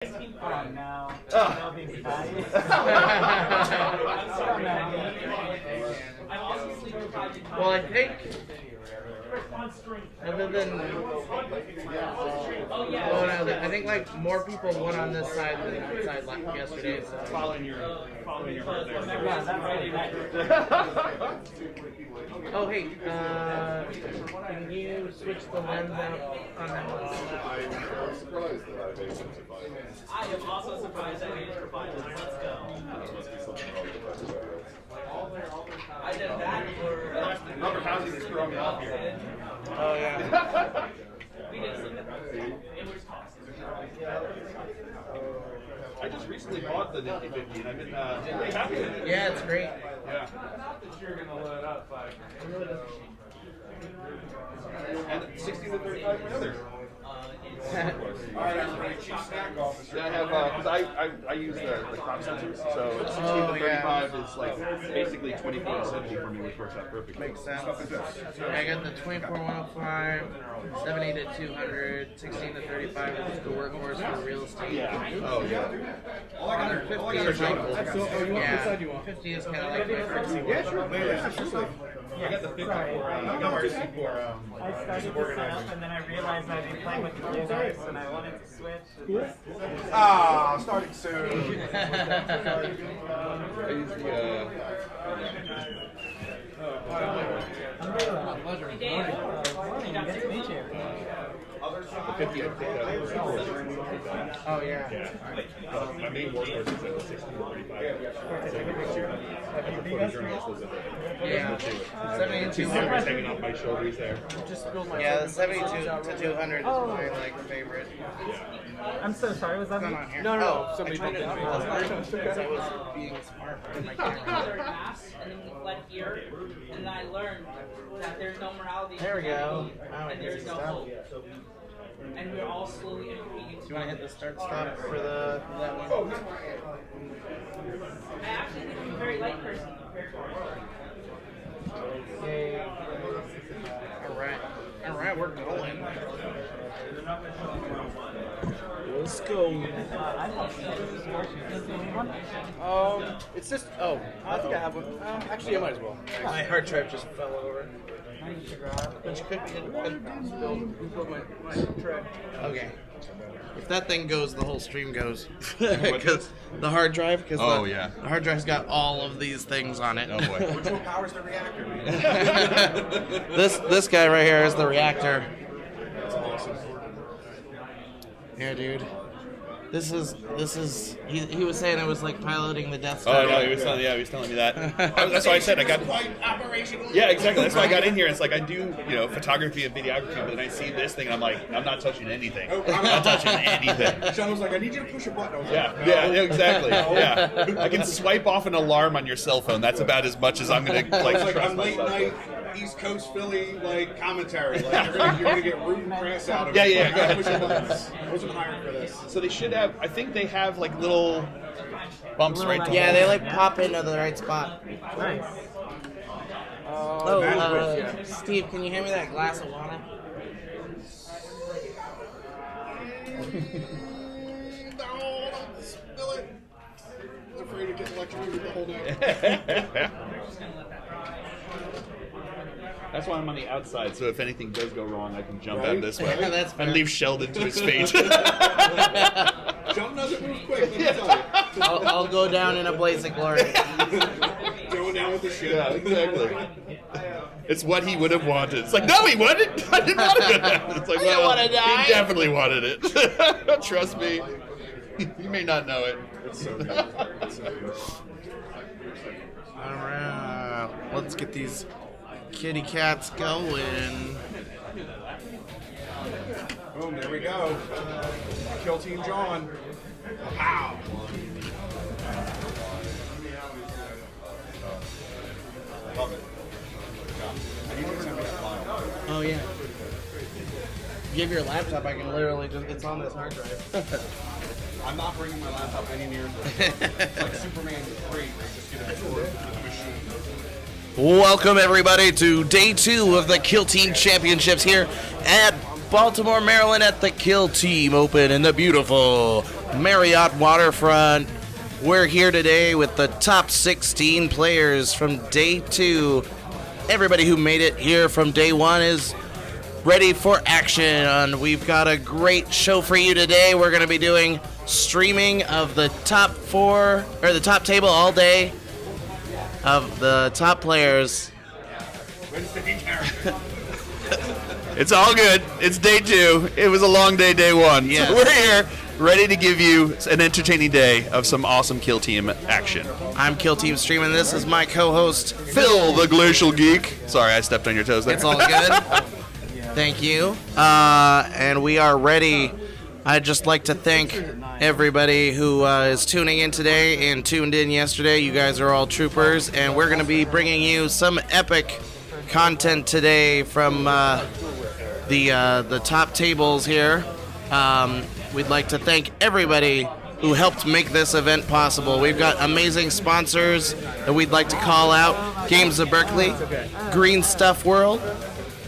Oh, no. Well, I think, other than, I think like more people won on this side than that side yesterday. So. Following your heart there. Oh, hey, can you switch the lens out on that one? I'm surprised that I've able to buy this. I am also surprised I made it for finals. Let's go. There must be something wrong with that video. I did that for Rubber housing is throwing me off here. Oh, yeah. we did some. It was awesome. I just recently bought the Nifty 50 and I've been really happy with it. Yeah, it's great. Yeah. And 16 to 35 for another. Alright, everybody, chief snack officer. Yeah, I have, because I use the crop sensors, so 16 to 35 is like basically 24 to 70 for me, which works out perfectly. Makes sense. Stuff is this. I got the 24-105, 70 to 200, 16 to 35 is the workhorse for real estate. Yeah. Oh, yeah. 150 is like, yeah, 50 is kind of like my first one. Yeah, sure. I got the big one for, I started to set up and then I realized I'd been playing with the users and I wanted to switch. Ah, starting soon. I use the, Nice to meet you. the 50 I picked up. Oh, yeah. My main workhorse is at the 16 to 35. Yeah. 70 to 200 200. hanging off my shoulders there. Yeah, the 72 to 200 is my like favorite. I'm so sorry, was that me? Not on here. No. Oh, Somebody I tried bumped to into me. because I was being smart with my camera. Mass, and then we fled here, and then I learned that there's no morality. There we go. And there's no hope. And we're all slowly intervening. Do you want to hit the start stop for the that one? I actually think I'm a very light person compared to Yay. Alright, we're going. Let's go. It's just. Oh, I think I have one. Actually, I might as well. My hard drive just fell over. Which could be spilled my tray. Okay. If that thing goes, the whole stream goes. Because the hard drive. Cause Oh, the, yeah. The hard drive's got all of these things on it. Oh boy. Which one powers the reactor? This guy right here is the reactor. That's awesome. Yeah, dude. This is. He was saying it was like piloting the Death Star. Oh no, he was telling me that. That's why I said I got. Yeah, exactly. That's why I got in here. It's like I do, photography and videography, but then I see this thing and I'm like, I'm not touching anything. I'm not touching anything. Sean was like, I need you to push a button. I was Yeah, like, yeah, exactly. Yeah, I can swipe off an alarm on your cell phone. That's about as much as I'm gonna like. It's like trust on late myself night with. East Coast Philly commentary. Like you're gonna get root and press out of it. Yeah, go ahead. Push a buttons. I wasn't hired for this. So they should have. I think they have like little bumps right. To Yeah, hold. they like pop into the right spot. Nice. Oh, Steve, can you hand me that glass of water? No, don't spill it. I was afraid to get electrocuted the whole night. That's why I'm on the outside. So if anything does go wrong, I can jump out Right. this way That's fair. and leave Sheldon to his fate. Sean doesn't move quick. Let me tell you. I'll go down in a blaze of glory. Going down with the shit. Yeah, exactly. It's what he would have wanted. It's like, no, he wanted. I didn't want it. It's like, well, wanna die. he definitely wanted it. Trust me. You may not know it. It's so good. It's so good. All right, let's get these kitty cats going. Boom, there we go. Kill Team John. Pow. Love it. I need to send me that file. Oh yeah. Give your laptop. I can literally just—it's on this hard drive. I'm not bringing my laptop any near this. Like Superman 3, where you just get a tour with the machine. Welcome everybody to day 2 of the Kill Team Championships here at Baltimore, Maryland at the Kill Team Open in the beautiful Marriott Waterfront. We're here today with the top 16 players from day 2. Everybody who made it here from day 1 is ready for action. We've got a great show for you today. We're going to be doing streaming of the top 4, or the top table all day of the top players. It's all good. It's day 2. It was a long day, day 1. Yes. So we're here, ready to give you an entertaining day of some awesome Kill Team action. I'm Kill Team Streaming. This is my co-host, Phil, the Glacial Geek. Sorry, I stepped on your toes there. It's all good. Thank you. And we are ready. I'd just like to thank everybody who is tuning in today and tuned in yesterday. You guys are all troopers, and we're going to be bringing you some epic content today from the top tables here. We'd like to thank everybody who helped make this event possible. We've got amazing sponsors that we'd like to call out: Games of Berkeley, Green Stuff World,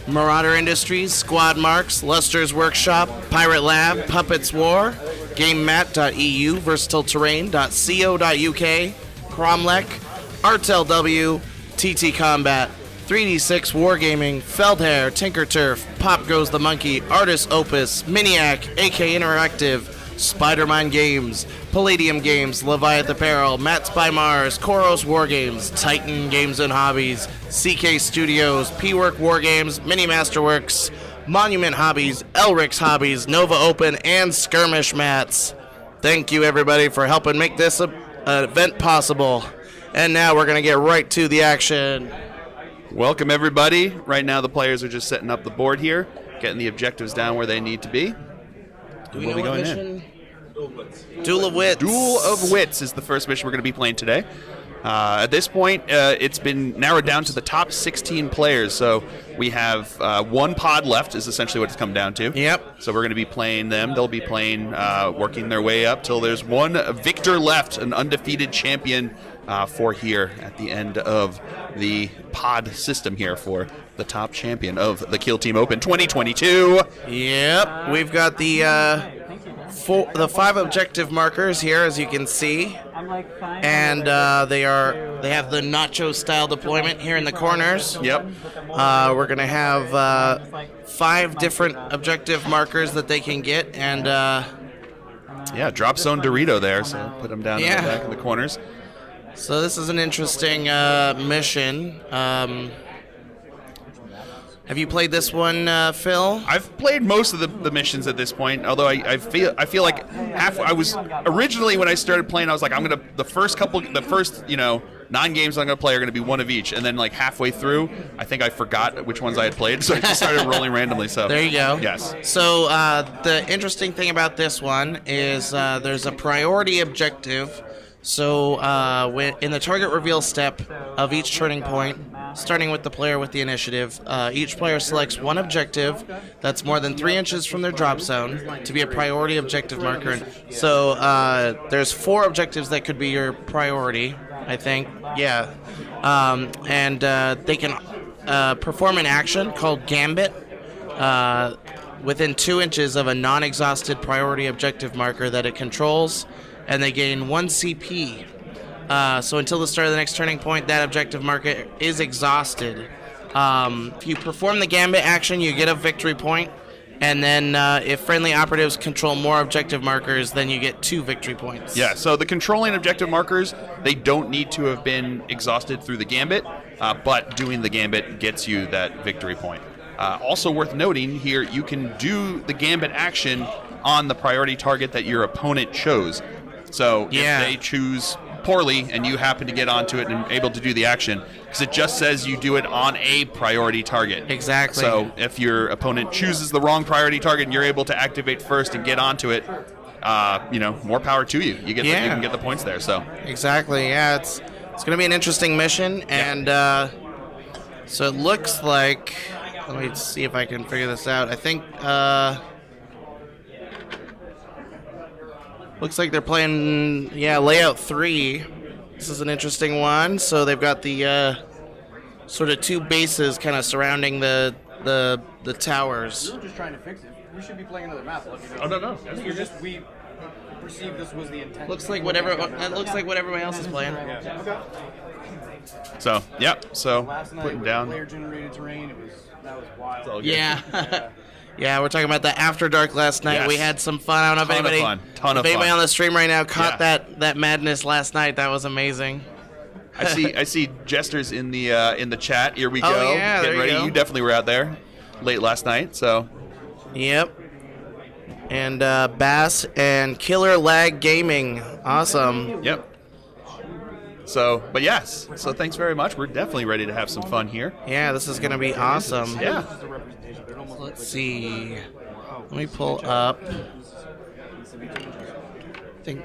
Marauder Industries, Squad Marks, Luster's Workshop, Pirate Lab, Puppets War, GameMat.eu, VersatileTerrain.co.uk, Cromlech, ArtLW, TT Combat, 3D6 Wargaming, Feldhair, TinkerTurf, Pop Goes the Monkey, Artist Opus, Miniac, AK Interactive, Spider-Man Games, Palladium Games, Leviathan Apparel, Matt's by Mars, Koros Wargames, Titan Games and Hobbies, CK Studios, P-Work Wargames, Mini Masterworks, Monument Hobbies, Elric's Hobbies, Nova Open, and Skirmish Mats. Thank you, everybody, for helping make this event possible. And now we're going to get right to the action. Welcome, everybody. Right now, the players are just setting up the board here, getting the objectives down where they need to be. We'll be going in. Duel of Wits. Duel of Wits is the first mission we're going to be playing today. At this point, it's been narrowed down to the top 16 players, so we have one pod left is essentially what it's come down to. Yep. So we're going to be playing them. They'll be playing, working their way up till there's one victor left, an undefeated champion for here at the end of the pod system here for the top champion of the Kill Team Open 2022. Yep. We've got the 5 objective markers here, as you can see, and they have the nacho style deployment here in the corners. Yep. We're gonna have 5 different objective markers that they can get, and yeah, drop zone Dorito there, so put them down in the back in the corners. So this is an interesting mission. Have you played this one, Phil? I've played most of the missions at this point. Although I feel like I was originally when I started playing, I was like, the first 9 games I'm gonna play are gonna be one of each, and then like halfway through, I think I forgot which ones I had played, so I just started rolling randomly. So there you go. Yes. So the interesting thing about this one is there's a priority objective. So in the target reveal step of each turning point, starting with the player with the initiative, each player selects one objective that's more than 3 inches from their drop zone to be a priority objective marker. So there's 4 objectives that could be your priority, I think. Yeah. And they can perform an action called Gambit within 2 inches of a non-exhausted priority objective marker that it controls, and they gain 1 CP. So until the start of the next turning point, that objective marker is exhausted. If you perform the Gambit action, you get a victory point, and then if friendly operatives control more objective markers, then you get 2 victory points. Yeah, so the controlling objective markers, they don't need to have been exhausted through the Gambit, but doing the Gambit gets you that victory point. Also worth noting here, you can do the Gambit action on the priority target that your opponent chose. So if they choose poorly and you happen to get onto it and able to do the action, because it just says you do it on a priority target. Exactly. So if your opponent chooses the wrong priority target and you're able to activate first and get onto it, more power to you. You can get the points there. So exactly. Yeah, it's going to be an interesting mission, and so it looks like. Let me see if I can figure this out. I think. Looks like they're playing, layout 3. This is an interesting one. So they've got the sort of 2 bases kind of surrounding the towers. We're just trying to fix it. We should be playing another map. Oh, no. perceive this was the intent. Looks like whatever. It looks like what everybody else is playing. Okay. So yeah, so Last night putting with down. player generated terrain, that was wild. all good. Yeah. Yeah, we're talking about the After Dark last night. Yes. We had some fun. I don't know if Ton of anybody, fun. Ton of if anybody fun. on the stream right now caught Yeah. that madness last night. That was amazing. I see jesters in the chat. Here we go. Oh, yeah, Getting there you ready. go. You definitely were out there late last night. So Yep. And Bass and Killer Lag Gaming. Awesome. yep. So, but yes. So thanks very much. We're definitely ready to have some fun here. Yeah, this is going to be awesome. Yeah. Let's see. Let me pull up. I think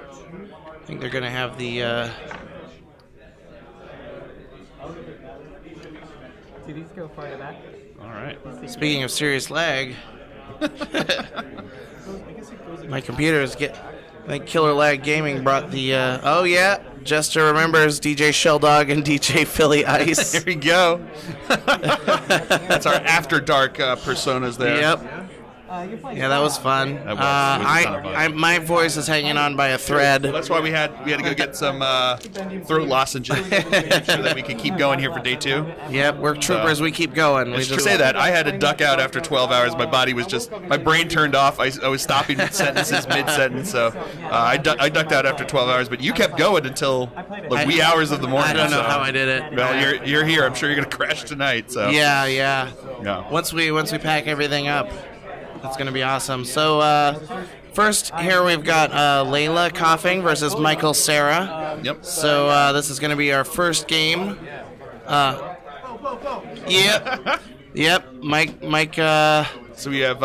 they're going to have the... Do these go farther back? All right. Speaking of serious lag, my computer is I think Killer Lag Gaming brought the. Oh yeah, Jester remembers DJ Shelldog and DJ Philly Ice. There we go. That's our After Dark personas there. Yep. You're playing Yeah, that was fun. That was a ton of fun. My voice is hanging on by a thread. That's why we had to go get some throat lozenges to make sure that we could keep going here for day 2. Yep, we're troopers. We keep going. We Just to say that, I had to duck out after 12 hours. My body was just, my brain turned off. I was stopping sentences mid-sentence, so I ducked out after 12 hours. But you kept going until the wee hours of the morning. I don't know so- how I did it. Well, you're here. I'm sure you're gonna crash tonight. So Yeah. Yeah. Once we pack everything up, that's gonna be awesome. So first here we've got Layla coughing versus Michael Sarah. Yep. So this is gonna be our first game. Yep. Mike. So we have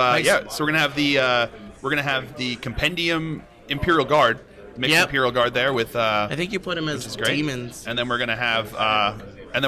So we're gonna have the Compendium Imperial Guard, mixed Yep. Imperial Guard there with. I think you put him as Which is great. demons. And then we're gonna have and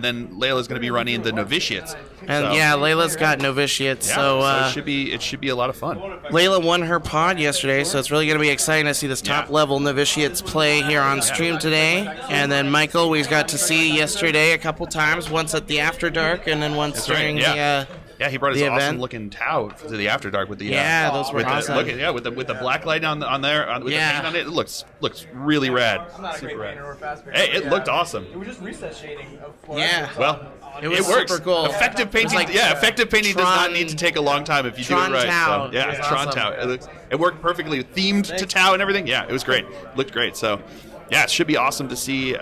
then Layla's gonna be running the novitiates. And So- yeah, Layla's got novitiates. Yeah, so it should be a lot of fun. Layla won her pod yesterday, so it's really going to be exciting to see this top level novitiates play here on stream today. And then Michael, we got to see yesterday a couple times, once at the After Dark, and then once That's right, during yeah. Yeah, he brought his the awesome event. looking Tau to the After Dark with the Yeah, those were with awesome. with the black light on there with Yeah. the paint on it. It looks really rad. I'm not a Super great rad. painter or fast painter. Hey, it looked awesome. It was just reset shading of Yeah. Well, It was works. super cool. Effective painting, It was like effective painting does not Tron- need to take a long time if you Tron do it right. Tau. So, yeah, It was Tron awesome. Tau. It worked perfectly, themed to Tau and everything. Yeah, it was great. Looked great. So, yeah, it should be awesome to see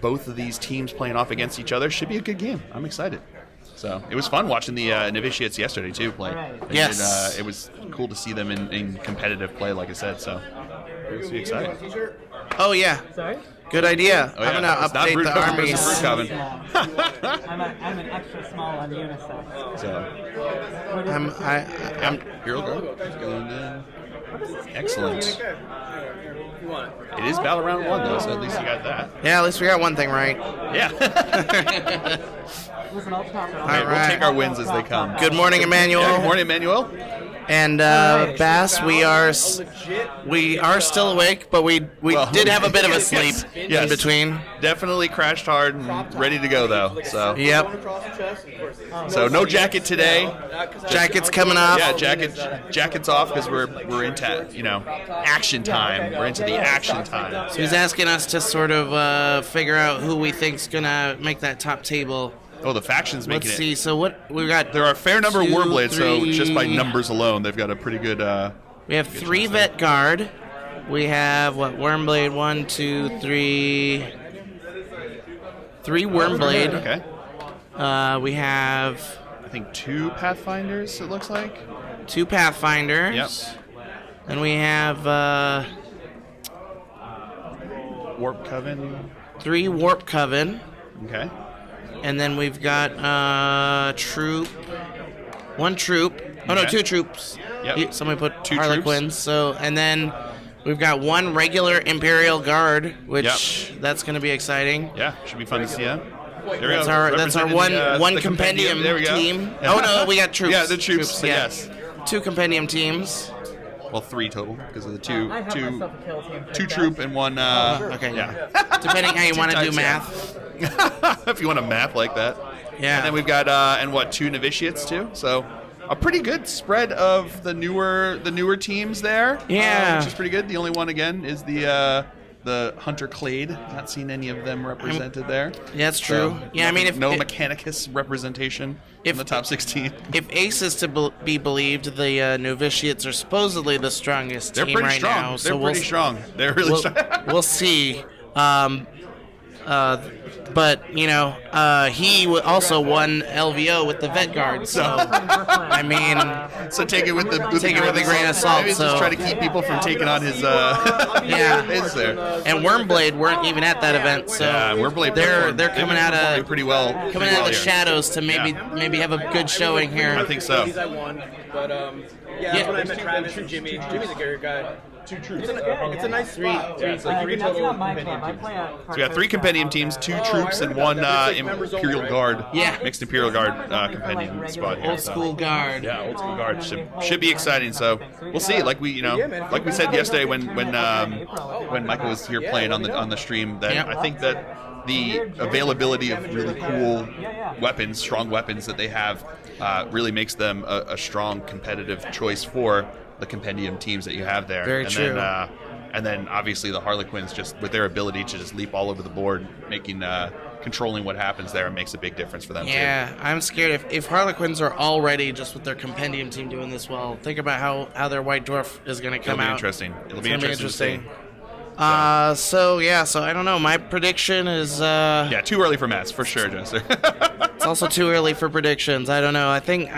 both of these teams playing off against each other. Should be a good game. I'm excited. So it was fun watching the novitiates yesterday too play. Alright. They Yes. did, it was cool to see them in competitive play, like I said. So it was exciting. Oh yeah, Sorry? good idea. Oh, yeah. I'm gonna It's not update Brood the Coven armies. versus Brood Coven. I'm an extra small on unisex. So I'm Hero Guard going in. Excellent. You want it? It is Battle Round 1 though, so at least you got that. yeah. At least we got one thing right. Yeah. Listen, I'll top it. All right, we'll take our wins as they come. Good morning, Emmanuel. Good morning, Emmanuel. And Bass, we are still awake, but we Well, did have a bit of a sleep yes. in between. Definitely crashed hard and ready to go though. So Yep. Across the chest, and of course it's- so no jacket today. Jacket's coming off. Yeah, jacket's off because we're into action time. We're into the action time. He's asking us to sort of figure out who we think's gonna make that top table. Oh, the faction's making Let's it. see. So what we got? There are a fair number of 2, Warblades, so 3 just by numbers alone, they've got a pretty good. We have 3 vet guard. We have Wormblade? 1, 2, 3. 3 Wormblade. Okay. We have I think 2 Pathfinders. It looks like. 2 Pathfinders. Yep. And we have Warp Coven. 3 Warp Coven. Okay. And then we've got 1 troop. Oh no, Okay. 2 troops. Yep. Somebody put 2 Harlequins. So and then we've got 1 regular Imperial Guard, which Yep. that's going to be exciting. Yeah, should be fun to see them. There we That's go. our Representing one the compendium There we go. team. Oh no, we got troops. Yeah, the troops. Yes. 2 compendium teams. Well, 3 total because of the two I have myself a kill team. 2 troop and 1. Okay. Yeah. Depending how you want to do types, yeah. math. If you want a map like that. Yeah. And then we've got 2 novitiates too. So a pretty good spread of the newer teams there. Yeah. Which is pretty good. The only one again is the Hunter Clade. Not seen any of them represented there. Yeah, that's true. So, Yeah, I mean, if no Mechanicus representation in the top 16. If Ace is to be believed, the Novitiates are supposedly the strongest They're team pretty right strong. now. They're So pretty strong. They're really strong. We'll see. But he also won LVO with the Vet Guard. So I mean, So take it with the grain of salt. Maybe it's So just try to keep people from taking on his yeah. his there. And Wormblade weren't even at that event, so Yeah, Wormblade they're performed- they've coming been out performing of pretty well. coming out of the shadows to maybe have a good showing here. I think so. I won, but that's when I met Travis and Jimmy. Jimmy's a good guy. Two troops. It's a nice three. It's like three That's total not my compendium club. I teams. play at So we got 3 compendium teams, 2 troops, and 1 Imperial Guard. Yeah. Mixed Imperial Guard compendium spot here. Old school guard. Yeah, old school guard should be exciting. So we'll see. Like we said yesterday when Michael was here playing on the stream, that Yep. I think that the availability of really cool weapons, strong weapons that they have, really makes them a strong competitive choice for the compendium teams that you have there. Very true. And then obviously the Harlequins, just with their ability to just leap all over the board, controlling what happens there, makes a big difference for them too. Yeah, I'm scared if Harlequins are already just with their compendium team doing this well. Think about how their White Dwarf is going to come It'll be out. interesting. It'll be It's gonna interesting. So I don't know. My prediction is Yeah, too early for Mats for sure, Jester. it's also too early for predictions. I don't know. I think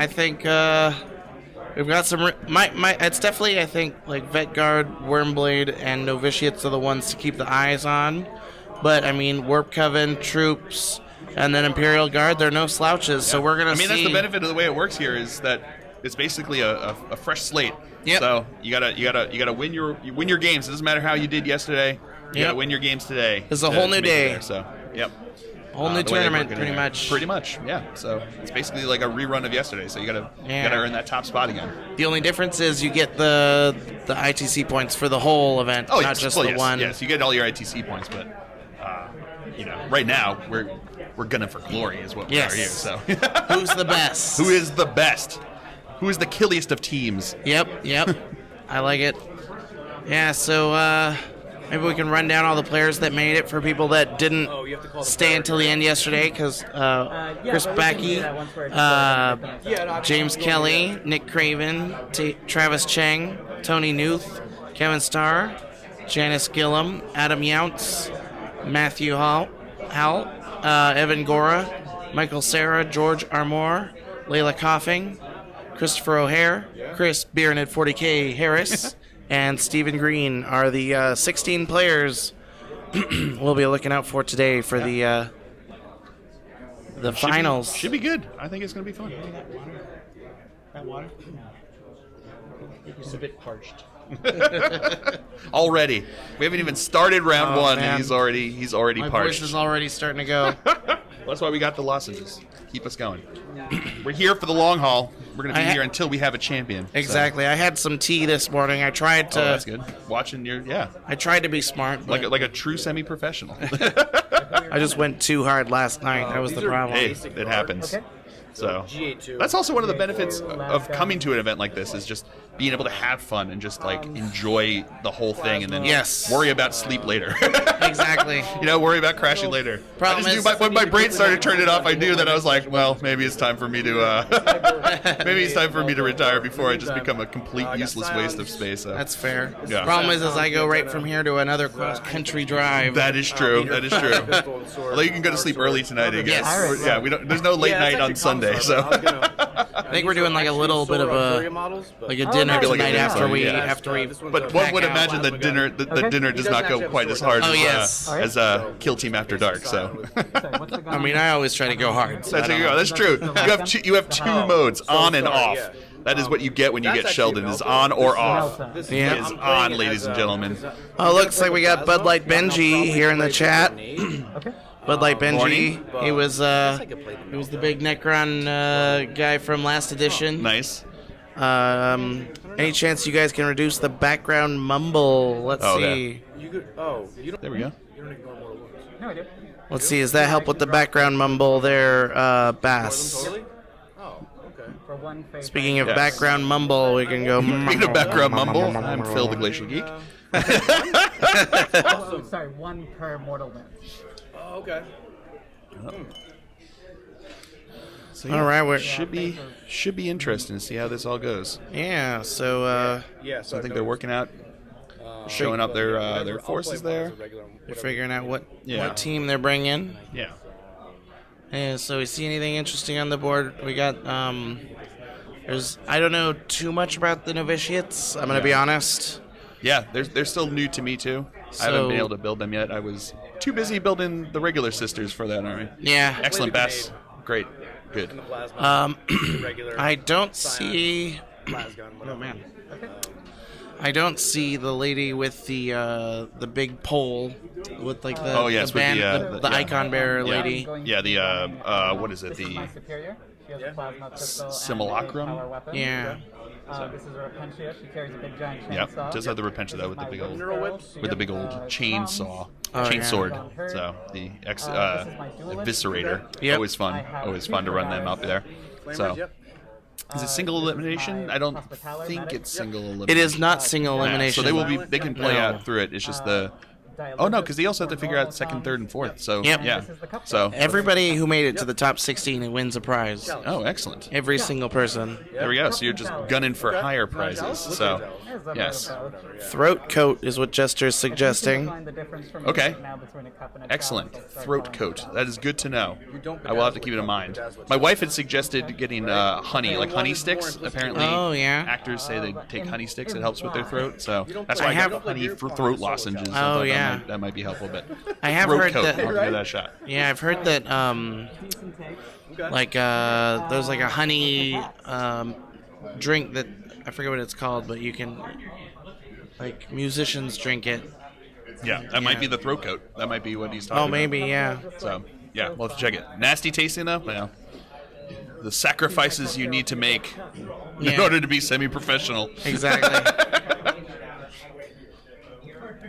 we've got some. It's definitely I think like Vet Guard, Wormblade, and Novitiates are the ones to keep the eyes on. But I mean, Warp Coven, Troops, and then Imperial Guard, they're no slouches. So we're gonna see. that's the benefit of the way it works here is that it's basically a fresh slate. Yep. So you gotta win your games. It doesn't matter how you did yesterday. You gotta win your games today. It's a whole new to make it day. there, so yep. Whole new The way they tournament, work it pretty in much. Pretty much, yeah. So it's basically like a rerun of yesterday. So you gotta earn that top spot again. The only difference is you get the ITC points for the whole event, not yes. just Well, the yes, one. Yes, you get all your ITC points, but right now we're gunning for glory, is what we are here. So Who's the best? who is the best? Who is the killiest of teams? Yep. I like it. Yeah, so maybe we can run down all the players that made it for people that didn't stay until the end yesterday, because Chris Backey, James Kelly, Nick Craven, Travis Cheng, Tony Newth, Kevin Starr, Janice Gillum, Adam Younts, Matthew Hall, Evan Gora, Michael Sarah, George Armour, Layla Coughing, Christopher O'Hare, Chris Bieran at 40K Harris, and Stephen Green are the 16 players we'll be looking out for today for the finals. Should be good. I think it's going to be fun. That water? It's a bit parched. Already, we haven't even started round one, man. and he's already My parched. voice is already starting to go. That's why we got the lozenges. Keep us going. We're here for the long haul. We're going to be here until we have a champion. So. Exactly. I had some tea this morning. I tried to. Oh, that's good. Watching your I tried to be smart, but like a true semi-professional. I just went too hard last night. That was the problem. Hey, it happens. So G82. that's also one of the benefits of coming to an event like this is just being able to have fun and just like enjoy the whole thing, and then worry about sleep later. Exactly. Worry about crashing later. Problem is, when my brain started turning off, I knew that I was like, well, maybe it's time for me to retire before I just become a complete useless waste of space. So. That's fair. Yeah. Problem is I go right from here to another cross-country drive. That is true. That is true. Although you can go to sleep early tonight, I guess. Yes. Yeah, we don't. There's no late night on Sunday, so. I think we're doing like a little bit of a dinner Maybe like a tonight dinner, after we. But one would imagine the dinner does not go quite as hard as Kill Team After Dark. So. I mean, I always try to go hard. So That's true. You have two modes, on and off. That is what you get when you get Sheldon, is on or off. Yeah. It is on, ladies and gentlemen. Oh, looks like we got Bud Light Benji here in the chat. Bud Light Benji, Morning. he was the big Necron guy from last edition. Nice. Any chance you guys can reduce the background mumble? Let's see. There we go. No, I do. Let's see. Does that help with the background mumble there, Bass? Oh, okay. For one face. Speaking of Yes. background mumble, we can go. Speaking of background mumble, I'm Phil the Glacial Geek. Oh, sorry, one per mortal man. Oh, okay. So, All right, we're should be interesting to see how this all goes. yeah. So Yeah, So I think they're working out, showing up their forces there. they're figuring out what Yeah. team they're bringing. Yeah. And so we see anything interesting on the board? We got I don't know too much about the novitiates. I'm gonna be honest. Yeah, they're still new to me too. I haven't been able to build them yet. I was too busy building the regular sisters for that army. Yeah. Excellent, Bass. Great. Good. Regular I don't see. Lasgun, Oh man. I don't see the lady with the big pole with like the Oh, yes, the, band, with the yeah. icon bearer Yeah. lady. Yeah, the what is it? This is my The superior. She has a plasma pistol and Simulacrum? a power weapon. Yeah. This is a Repentia. She carries a big giant Yep, chainsaw. does have the Repentia though with the big old chainsaw, Oh, chain yeah. sword. So the eviscerator. Yep. Always fun. Always fun to run them out there. So is it single elimination? I don't think it's single elimination. It is not single Yeah, elimination. so they can play No. out through it. It's just the oh no, because they also have to figure out second, third, and fourth. So Yep. yeah. So Everybody who made it to the top 16 wins a prize. oh, excellent. Every single person. There we go. So you're just gunning for higher prizes. So yes. Throat coat is what Jester's suggesting. Okay. Excellent. Throat coat. That is good to know. I will have to keep it in mind. My wife had suggested getting honey, like honey sticks. Apparently, Oh, yeah. actors say they take honey sticks. It helps with their throat. So that's why I have- have honey for throat lozenges. I Oh, thought yeah. that might be helpful. But I have throat heard coat, that. I'll give that a shot. Yeah, I've heard that. There's like a honey drink that I forget what it's called, but you can like musicians drink it. Yeah, that might be the throat coat. That might be what he's talking Oh, about. maybe yeah. So, yeah, we'll have to check it. Nasty tasting, though? Well, the sacrifices you need to make in Yeah. order to be semi-professional. Exactly.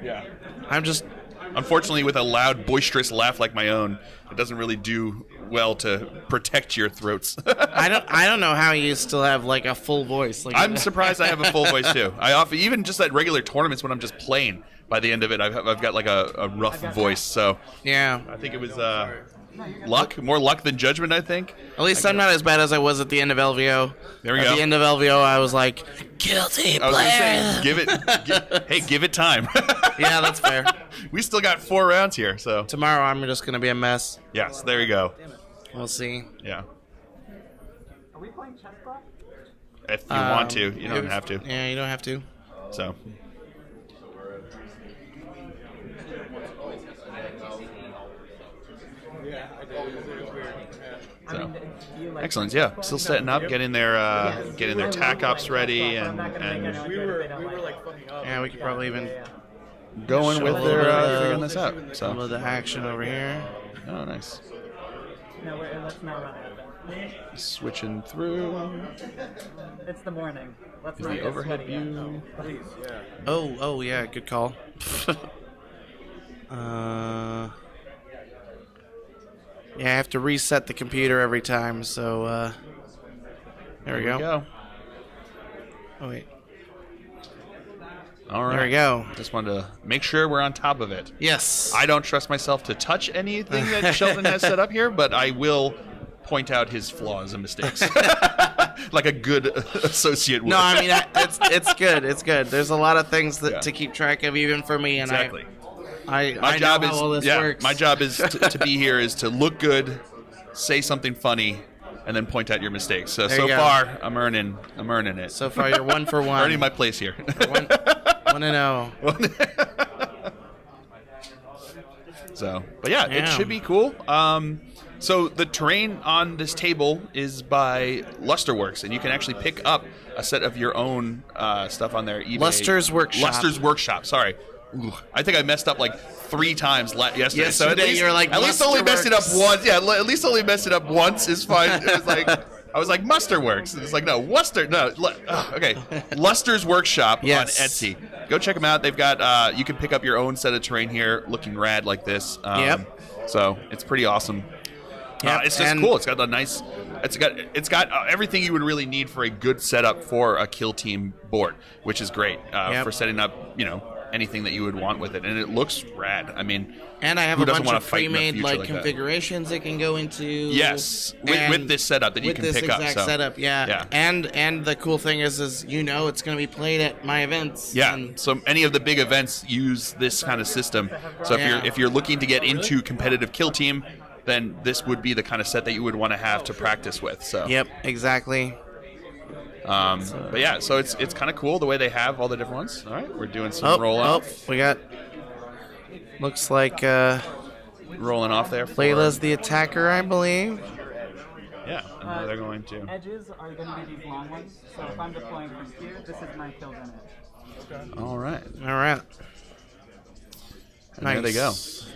Yeah. I'm just. Unfortunately, with a loud, boisterous laugh like my own, it doesn't really do well to protect your throats. I don't know how you still have like a full voice. Like I'm surprised I have a full voice, too. I often, even just at regular tournaments when I'm just playing, by the end of it, I've got like a rough voice. So Yeah. I think it was luck, more luck than judgment, I think. At least I'm not as bad as I was at the end of LVO. There we at go. the end of LVO, I was like, guilty I was going to pleasure. say, give it time. Yeah, that's fair. We still got 4 rounds here, so. Tomorrow I'm just gonna be a mess. Yes, there you go. We'll see. Yeah. Are we playing chess block? If you want to, you don't have to. Yeah, you don't have to. So. So. Excellent. Yeah, still setting up, getting their tac ops ready, and We were like fucking up. Yeah, we could probably even going with Show a their little bit of- figuring this out. some So. of the action over here. Oh, nice. No, let's not run that then. Switching through. It's the morning. Let's Is not the get overhead sweaty yet. view? Please, yeah. Oh yeah, good call. Yeah, I have to reset the computer every time, so there we go. Oh wait, All right. there we go. Just wanted to make sure we're on top of it. Yes. I don't trust myself to touch anything that Sheldon has set up here, but I will point out his flaws and mistakes, like a good associate would. No, I mean it's good. It's good. There's a lot of things that Yeah. to keep track of, even for me, and Exactly. I My job know how all is this works. my job is to be here is to look good, say something funny, and then point out your mistakes. So There you go. far, I'm earning it. So far, you're 1 for 1. Earning my place here. 1-0. So, but yeah, it Yeah. should be cool. So the terrain on this table is by Lusterworks, and you can actually pick up a set of your own stuff on their eBay. Luster's Workshop. Luster's Workshop. Sorry, Ooh, I think I messed up like 3 times yesterday. So at Yesterday, least, you were like, at least only messed it up Lusterworks. once. Yeah, at least only messed it up once is fine. It was like. I was like, Musterworks. It's like, no, Worcester. No, okay. Luster's Workshop Yes. on Etsy. Go check them out. They've got, you can pick up your own set of terrain here looking rad like this. Yep. So it's pretty awesome. Yep, It's just and- cool. It's got a nice it's got everything you would really need for a good setup for a kill team board, which is great for setting up anything that you would want with it, and it looks rad. I mean, and I have who a doesn't bunch want of to fight in the pre-made future like that? configurations it can go into. Yes, and with this setup that you can with pick this up. exact So. setup, yeah. And the cool thing is it's going to be played at my events. Yeah. And So any of the big events use this kind of system. So if you're looking to get into competitive kill team, then this would be the kind of set that you would want to have to practice with. So. Yep, exactly. But yeah, so it's kind of cool the way they have all the different ones. All right, we're doing some rolling off. We got. Looks like Rolling off there. Layla's the attacker, I believe. Yeah, and now they're going to. Edges are going to be these long ones. So if I'm deploying from here, this is my kill on edge. All right. All right. And there they go.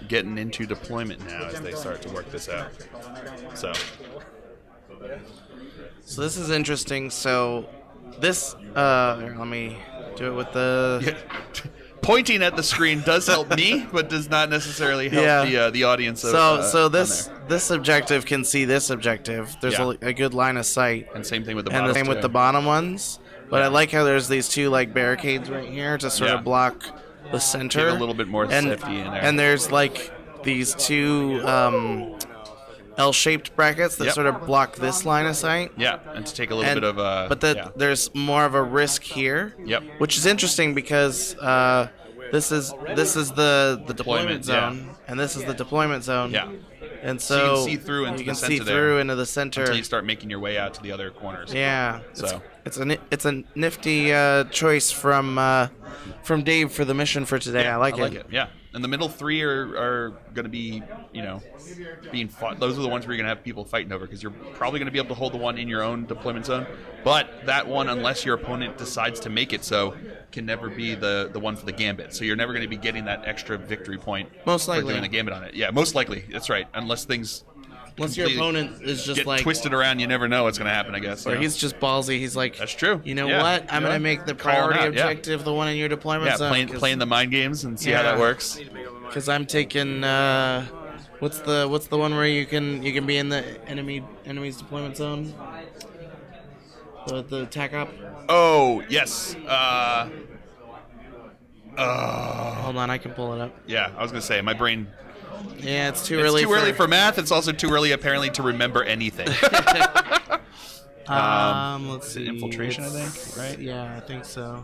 Getting into deployment now as they start to work this out. So this is interesting. So this, here, let me do it with the. pointing at the screen does help me, but does not necessarily help the audience. So this objective can see this objective. There's a good line of sight. And same thing with the bottom. And the same with the bottom ones. But I like how there's these two like barricades right here to sort of block the center. Give a little bit more safety in there. And there's like these two L-shaped brackets that sort of block this line of sight. Yeah, and to take a little bit of there's more of a risk here. Yep. Which is interesting because this is the deployment zone, and this is the deployment zone. Yeah. And so you can see through into the center into the center until you start making your way out to the other corners. Yeah. So it's a nifty choice from Dave for the mission for today. Yeah, I like it. Yeah. And the middle three are going to be, being fought. Those are the ones where you're going to have people fighting over because you're probably going to be able to hold the one in your own deployment zone. But that one, unless your opponent decides to make it so, can never be the one for the gambit. So you're never going to be getting that extra victory point most likely for doing the gambit on it. Yeah, most likely. That's right. Unless your opponent is just get like twisted around, you never know what's going to happen, I guess. Or he's just ballsy. He's like, that's true. You know what? I'm going to make the priority objective the one in your deployment zone. Playing the mind games and see how that works. Because I'm taking what's the one where you can be in the enemy's deployment zone? The attack op. Oh yes. Hold on, I can pull it up. Yeah, I was gonna say my brain. Yeah, it's too early. It's too early for math. It's also too early apparently to remember anything. Let's see. Infiltration, I think. Right? Yeah, I think so.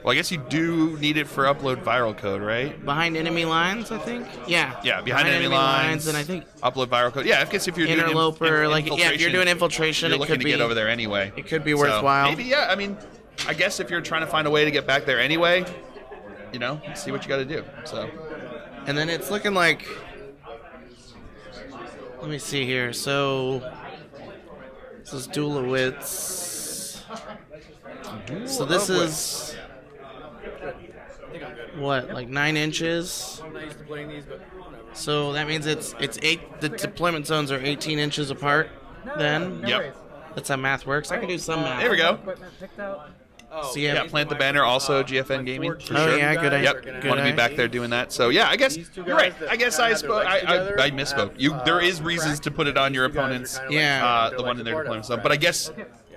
Well, I guess you do need it for upload viral code, right? Behind enemy lines, I think. Yeah. Yeah, behind enemy lines, and I think upload viral code. Yeah, I guess if you're interloper, doing if you're doing infiltration, you're it looking could to be get over there anyway. It could be worthwhile. Maybe, yeah. I mean, I guess if you're trying to find a way to get back there anyway, see what you got to do. So. And then it's looking like. Let me see here. So. This is Duel of Wits. So this is. What, like 9 inches? I'm not used to playing these, but whatever. So that means it's 8. The deployment zones are 18 inches apart. Then. Yep. That's how math works. I can do some math. There we go. Oh, So yeah, plant the banner. Also, GFN Gaming. For Oh sure. yeah, good idea. Yep, want to be back there doing that. So yeah, I guess you're right. I guess I misspoke. There is reasons to put it on your opponent's. The one in their deployment zone. But I guess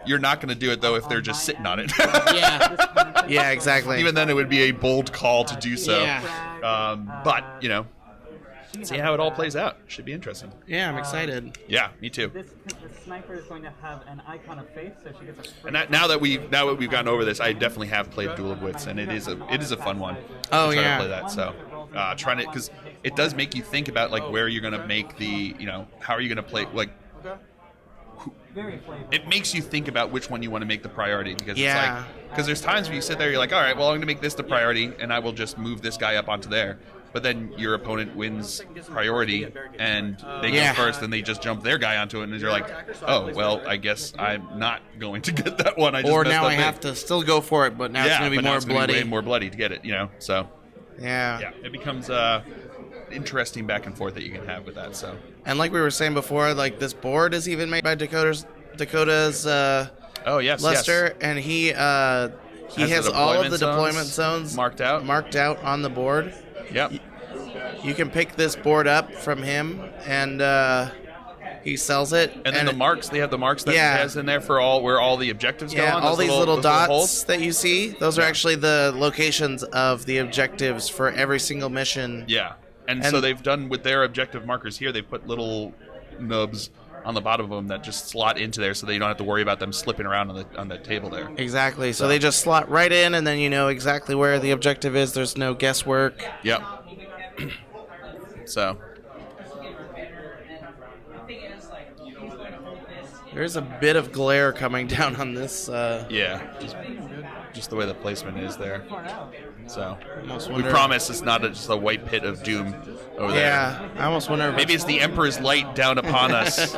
you're not going to do it though if they're just sitting on it. Yeah, exactly. Even then, it would be a bold call to do so. Yeah. But see how it all plays out. Should be interesting. Yeah, I'm excited. Yeah, me too. This sniper is going to have an icon of faith, so she gets a. And now that we've gone over this, I definitely have played Duel of Wits, and it is a fun one. Oh to try yeah. to play that. So trying to, because it does make you think about like where you're gonna make the how are you gonna play like. It makes you think about which one you want to make the priority because it's like because there's times where you sit there you're like, all right, well I'm gonna make this the priority and I will just move this guy up onto there. But then your opponent wins priority, and they go first, and they just jump their guy onto it, and you're like, oh, well, I guess I'm not going to get that one. I just or now I have to still go for it, but now it's going to be more bloody. Way more bloody to get it, So yeah, it becomes interesting back and forth that you can have with that. So and like we were saying before, like this board is even made by Dakota's. Oh yes, Lester, and he has all of the deployment zones marked out on the board. Yep. You can pick this board up from him, and he sells it. And then the marks, they have the marks that he has in there for where all the objectives go on. All these little dots holes that you see, those are actually the locations of the objectives for every single mission. Yeah. And so they've done with their objective markers here, they've put little nubs on the bottom of them that just slot into there so that you don't have to worry about them slipping around on the table there. Exactly. So they just slot right in, and then you know exactly where the objective is. There's no guesswork. Yep. So there's a bit of glare coming down on this. Just the way the placement is there. So we wonder, promise it's not just a white pit of doom over there. Yeah, I almost wonder if maybe it's the Emperor's light down upon us,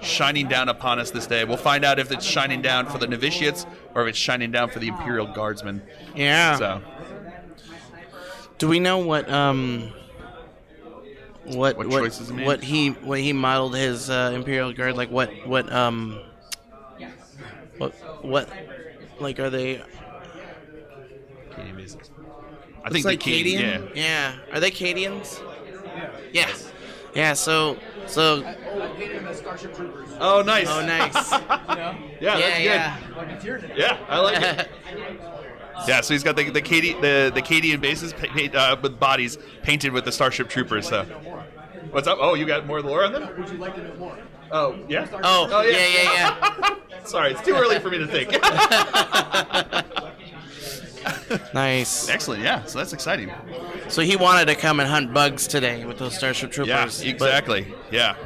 shining down upon us this day. We'll find out if it's shining down for the novitiates or if it's shining down for the Imperial Guardsmen. Yeah. So do we know what choices he made? what he modeled his Imperial Guard, like what like are they? I think like the Cadian. Yeah. Are they Cadians? Yeah. Yeah. So. Oh, nice. Oh, nice. Yeah, that's good. Yeah, I like it. Yeah, so he's got the Cadian bases with bodies painted with the Starship Troopers. So, what's up? Oh, you got more lore on them? Would you like to know more? Oh, yeah. Oh, yeah. Sorry, it's too early for me to think. Nice. Excellent. Yeah, so that's exciting. So he wanted to come and hunt bugs today with those Starship Troopers. Yeah, exactly. Yeah.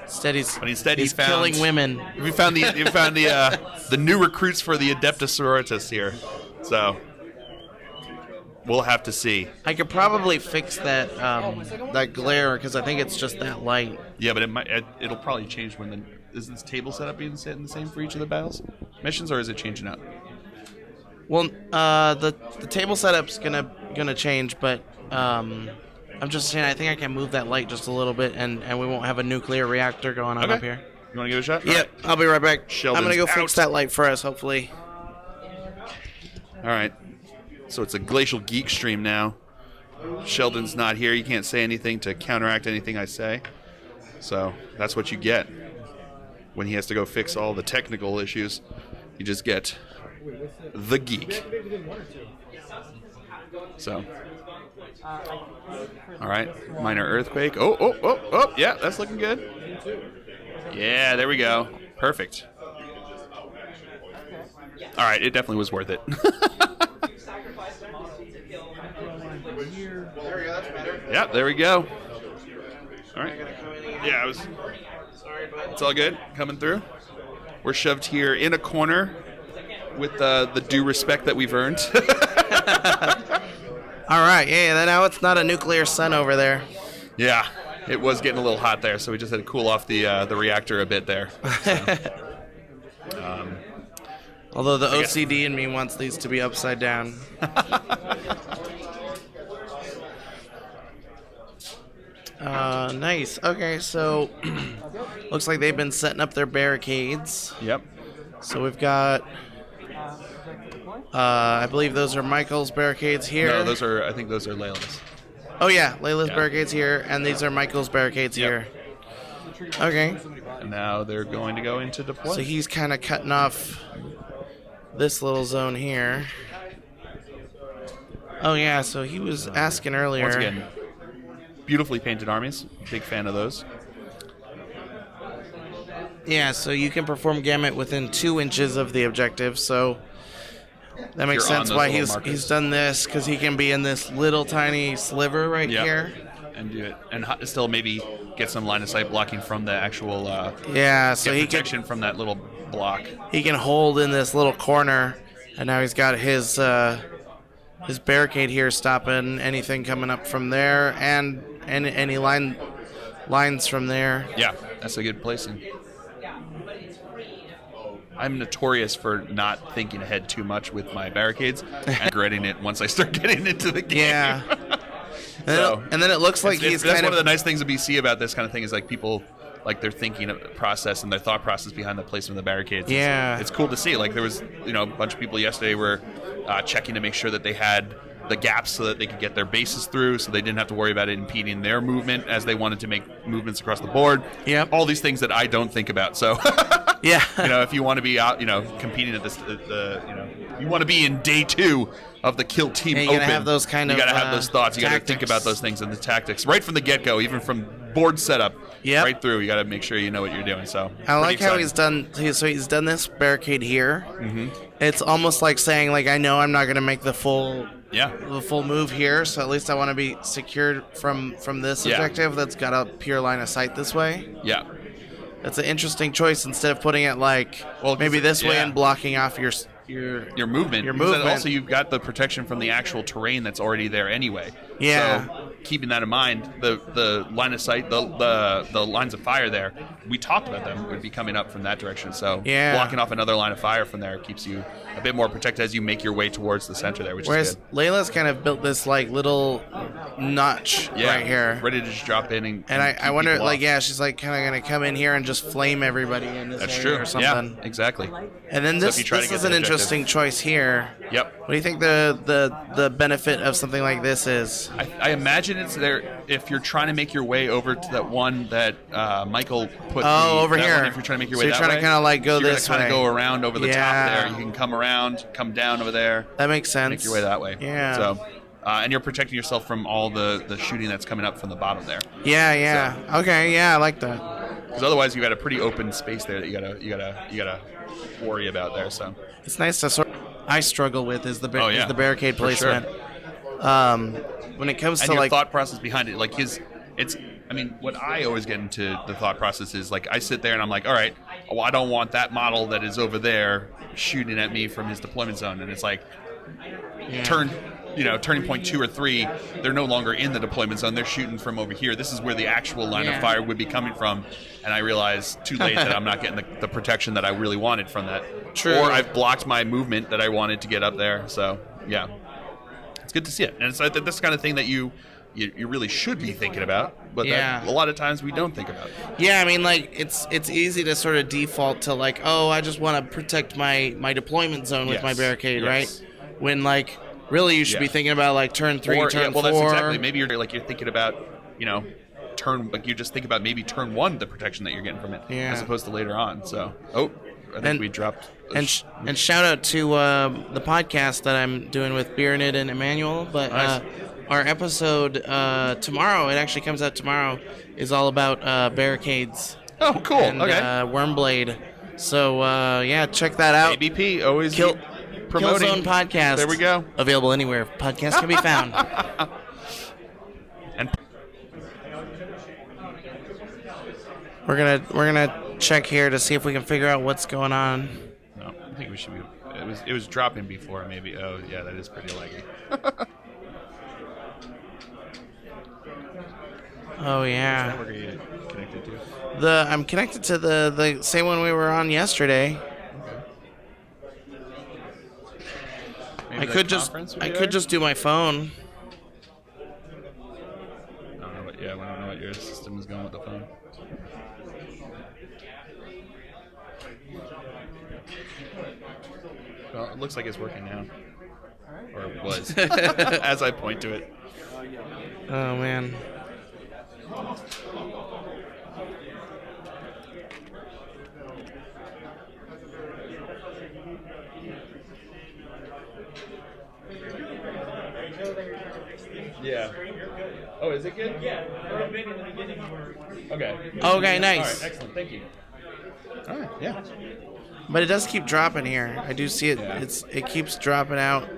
Instead, he's found, killing women. We found the new recruits for the Adeptus Sororitas here. So we'll have to see. I could probably fix that that glare because I think it's just that light. Yeah, but it'll probably change when is this table setup being set in the same for each of the battles missions, or is it changing up? Well, the table setup's gonna change, but I'm just saying I think I can move that light just a little bit, and we won't have a nuclear reactor going on up here. You want to give it a shot? Yep, I'll be right back. Sheldon's I'm gonna go out. fix that light for us, hopefully. All right. So it's a Glacial Geek stream now. Sheldon's not here. You can't say anything to counteract anything I say. So that's what you get when he has to go fix all the technical issues. You just get the geek. So, all right, minor earthquake. Oh, yeah, that's looking good. Yeah, there we go. Perfect. All right, it definitely was worth it. Yeah, there we go. All right. Yeah, it's all good. Coming through. We're shoved here in a corner with the due respect that we've earned. All right, yeah. Now it's not a nuclear sun over there. Yeah, it was getting a little hot there, so we just had to cool off the reactor a bit there. So, although the OCD in me wants these to be upside down. Nice. Okay, so looks like they've been setting up their barricades. Yep. So we've got, I believe those are Michael's barricades here. No, I think those are Layla's. Oh yeah, Layla's barricades here, and these are Michael's barricades here. Okay. And now they're going to go into deploy. So he's kind of cutting off this little zone here. Oh yeah, so he was asking earlier. Once again, beautifully painted armies. Big fan of those. Yeah, so you can perform gamut within 2 inches of the objective, so that makes sense why he's done this, because he can be in this little tiny sliver right here. And do it. And still maybe get some line of sight blocking from the actual so he protection from that little block. He can hold in this little corner, and now he's got his barricade here stopping anything coming up from there, and any lines from there. Yeah, that's a good placing. I'm notorious for not thinking ahead too much with my barricades and regretting it once I start getting into the game. Yeah. And then it looks like that's one of the nice things of BC about this kind of thing is like people like their thinking process and their thought process behind the placement of the barricades. Yeah. It's cool to see. Like there was a bunch of people yesterday were checking to make sure that they had the gaps so that they could get their bases through, so they didn't have to worry about it impeding their movement as they wanted to make movements across the board. Yep. All these things that I don't think about. So, Yeah. if you want to be out, competing at you want to be in day 2 of the Kill Team Yeah, you Open. gotta have those kind you of, got to have those thoughts. You got to think tactics. about those things and the tactics right from the get-go, even from board setup. Yep. Right through. You got to make sure you know what you're doing. So I like pretty how exciting. he's done this barricade here. Mm-hmm. It's almost like saying, like, I know I'm not going to make the full move here, so at least I want to be secured from this Yeah. objective that's got a pure line of sight this way. Yeah. That's an interesting choice instead of putting it like maybe this way and blocking off your movement. Your Because then movement. also, you've got the protection from the actual terrain that's already there anyway. Yeah. So keeping that in mind, the line of sight, the lines of fire there, we talked about them would be coming up from that direction. So blocking off another line of fire from there keeps you a bit more protected as you make your way towards the center there, which Whereas is good. Layla's kind of built this like little notch right here. Ready to just drop in and And I keep wonder, people like, off. she's like kind of going to come in here and just flame everybody in this That's area true. or something. Yeah, exactly. And then So this if you try to this get is the an objective- interesting choice here. Yep. What do you think the benefit of something like this is? I imagine it's there if you're trying to make your way over to that one that Michael put. Over that here. one, if you're trying to make your So way you're that trying to way, kinda, like, go so you're this gonna kinda way. go around over the top Yeah. there. You can come around, come down over there. That makes sense. Make your way that way. Yeah. So, and you're protecting yourself from all the shooting that's coming up from the bottom there. Yeah. Okay. Yeah, I like that. Because otherwise, you got a pretty open space there that you gotta worry about there. So. It's nice to sort. I struggle with is the is the barricade For sure. placement. When it comes And to your like thought process behind it, like what I always get into the thought process is like I sit there and I'm like, all right, well, I don't want that model that is over there shooting at me from his deployment zone, and it's like turning point 2 or 3, they're no longer in the deployment zone, they're shooting from over here. This is where the actual line of fire would be coming from, and I realize too late that I'm not getting the protection that I really wanted from that. True. Or I've blocked my movement that I wanted to get up there. So yeah, it's good to see it, and it's like this kind of thing that you really should be thinking about, but that a lot of times we don't think about. Yeah, I mean, like it's easy to sort of default to like, oh, I just want to protect my deployment zone with my barricade, right? When like really you should be thinking about like turn 3, turn 4. That's exactly. Maybe you're thinking about you just think about maybe turn 1 the protection that you're getting from it, as opposed to later on. So I think we dropped. And shout out to the podcast that I'm doing with Beernid and Emmanuel. But our episode tomorrow, it actually comes out tomorrow, is all about barricades. Oh, cool. And Wormblade. So check that out. ABP always promoting. Killzone podcast. There we go. Available anywhere podcasts can be found. And We're gonna check here to see if we can figure out what's going on. no, I think we should be. It was dropping before maybe. Oh yeah, that is pretty laggy. Oh yeah. What are you connected to? I'm connected to the same one we were on yesterday. Maybe I the could conference would be just there? do my phone. I don't know what. Yeah, I don't know what your system is going with the phone. Well, it looks like it's working now, or it was, as I point to it. Oh man. Yeah. Oh, is it good? Yeah, for a bit in the beginning. Okay. Okay, nice. All right, excellent. Thank you. All right. Yeah. But it does keep dropping here. I do see it. Yeah. It keeps dropping out.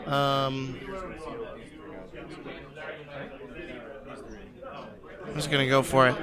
I'm just gonna go for it.